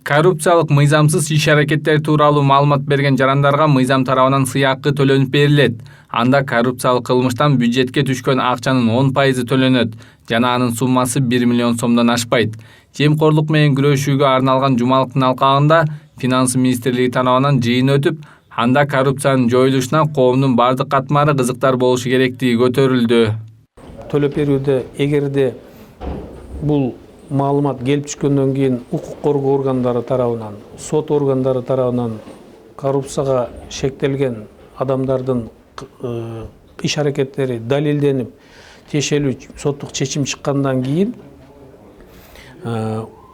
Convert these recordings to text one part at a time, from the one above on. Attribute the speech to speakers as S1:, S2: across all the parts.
S1: Коррупциялык мыйзамсыз иш-аракеттер тууралуу маалымат берген жарандарга мыйзам тарабынан сыйакы төлөнүп берилет. Анда коррупциялык кылмыштан бюджетке түшкөн акчанын 10% төлөнөт жана анын суммасы 1 миллион сомдон ашпайт. Жемкорлук менен күрөшүүгө арналган жумалыктын алкагында Финансы министрлиги тарабынан жыйын өтүп, анда коррупциянын жоюлушуна коомдун бардык катмары кызыктар болушу керектиги көтөрүлдү.
S2: Төлөп берүүдө эгерде бул маалымат келип түшкөндөн кийин укук коргоо органдары тарабынан, сот органдары тарабынан коррупцияга шектелген адамдардын иш-аракеттери далилденип, тиешелүү соттук чечим чыккандан кийин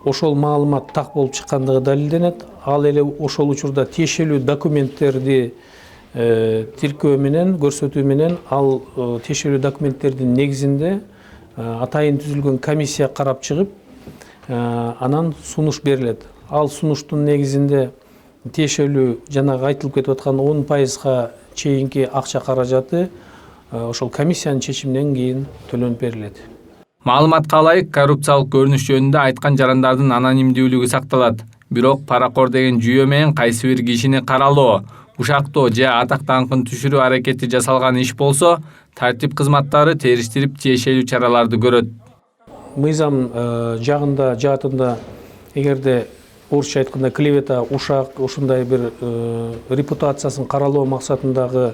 S2: ошол маалымат так болуп чыккандыгы далилденет. Ал эле ошол учурда тиешелүү документтерди тиркөө менен, көрсөтүү менен ал тиешелүү документтердин негизинде атайын түзүлгөн комиссия карап чыгып, анан сунуш берилет. Ал сунуштун негизинде тиешелүү жанагы айтылып кетип аткан 10%га чейинки акча каражаты ошол комиссиянын чечиминен кийин төлөнүп берилет.
S1: Маалыматка ылайык, коррупциялык көрүнүш жөнүндө айткан жарандардын анонимдүүлүгү сакталат. Бирок паракор деген жүйө менен кайсы бир кишини каралоо, ушактоо же атак даңкын түшүрүү аракети жасалган иш болсо, тартип кызматтары териштирип тиешелүү чараларды көрөт.
S2: Мыйзам жаатында эгерде орусча айтканда клевета, ушак, ушундай бир репутациясын каралоо максатындагы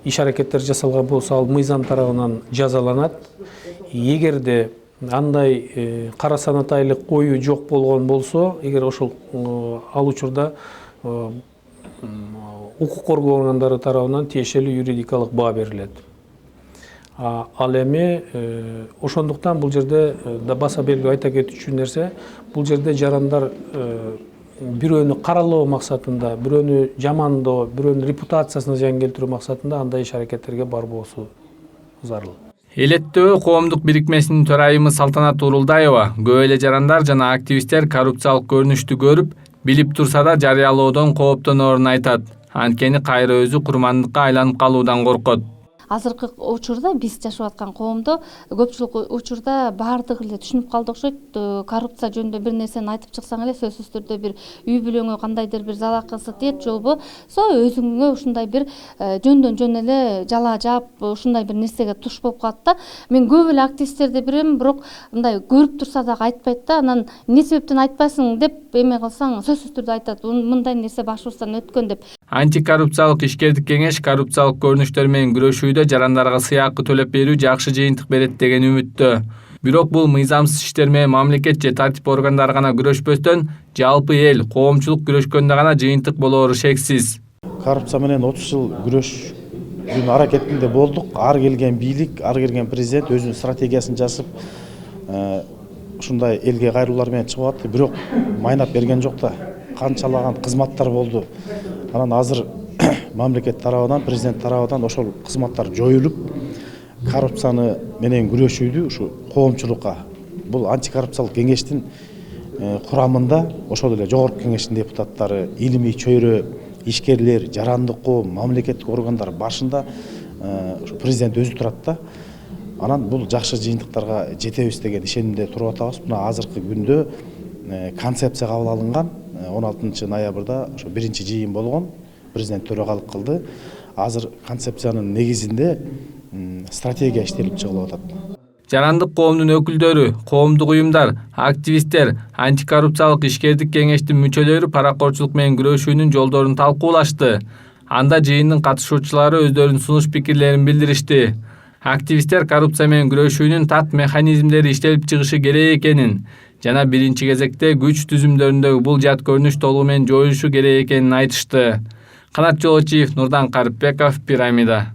S2: иш-аракеттер жасалган болсо, ал мыйзам тарабынан жазаланат. Эгерде андай кара санатайлык коюу жок болгон болсо, эгер ошол ал учурда укук коргоо органдары тарабынан тиешелүү юридикалык баа берилет. Ал эми ошондуктан бул жерде баса белгилеп айта кетүүчү нерсе, бул жерде жарандар бирөөнү каралоо максатында, бирөөнү жамандоо, бирөөнүн репутациясына зыян келтирүү максатында андай иш-аракеттерге барбоосу зарыл.
S1: Элеттөө коомдук бирикмесинин төрайымы Салтанат Урулдаева көп эле жарандар жана активисттер коррупциялык көрүнүштү көрүп, билип турса да жарыялоодон кооптоноорун айтат. Анткени кайра өзү курмандыкка айланып калуудан коркот.
S3: Азыркы учурда биз жашап аткан коомдо көпчүлүк учурда баардыгы эле түшүнүп калды окшойт. Коррупция жөнүндө бир нерсени айтып чыксаң эле сөзсүз түрдө бир үй бүлөңө кандайдыр бир залакысы тиет, жолбо өзүңө ушундай бир жөндөн жөн эле жала жаап ушундай бир нерсеге туш болуп калат да. Мен көп эле активисттерди билем, бирок мындай көрүп турса дагы айтпайт да. Анан эмне себептен айтпайсың деп эме кылсаң сөзсүз түрдө айтат. Мындай нерсе башыбыздан өткөн деп.
S1: Антикоррупциялык ишкердик кеңеш коррупциялык көрүнүштөр менен күрөшүүдө жарандарга сыйакы төлөп берүү жакшы жыйынтык берет деген үмүттө. Бирок бул мыйзамсыз иштер менен мамлекет же тартип органдары гана күрөшпөстөн, жалпы эл, коомчулук күрөшкөндө гана жыйынтык болоору шексиз.
S4: Коррупция менен 30 жыл күрөшүүнүн аракетинде болдук. Ар келген бийлик, ар келген президент өзүнүн стратегиясын жасып, ушундай элге кайрылуулар менен чыгып атты. Бирок майнап берген жок да. Канчалаган кызматтар болду. Анан азыр мамлекет тарабынан, президент тарабынан ошол кызматтар жоюлуп, коррупцияны менен күрөшүүдү ушу коомчулукка, бул антикоррупциялык кеңештин курамында ошол эле жогорку кеңештин депутаттары, илимий чөйрө, ишкерлер, жарандык коом, мамлекеттик органдар башында президент өзү турат да. Анан бул жакшы жыйынтыктарга жетебиз деген ишенимде туруп атабыз. Мына азыркы күндө концепция кабыл алынган. 16 ноябрда ошо биринчи жыйын болгон, президент төрагалык кылды. Азыр концепциянын негизинде стратегия иштелип чыгылып атат.
S1: Жарандык коомдун өкүлдөрү, коомдук уюмдар, активисттер, антикоррупциялык ишкердик кеңештин мүчөлөрү паракорчулук менен күрөшүүнүн жолдорун талкуулашты. Анда жыйындын катышуучулары өздөрүнүн сунуш пикирлерин билдиришти. Активисттер коррупция менен күрөшүүнүн так механизмдери иштелип чыгышы керек экенин жана биринчи кезекте күч түзүмдөрүндөгү бул жат көрүнүш толугу менен жоюлушу керек экенин айтышты. Канат Жолочиев, Нурдан Карыпбеков, Пирамида.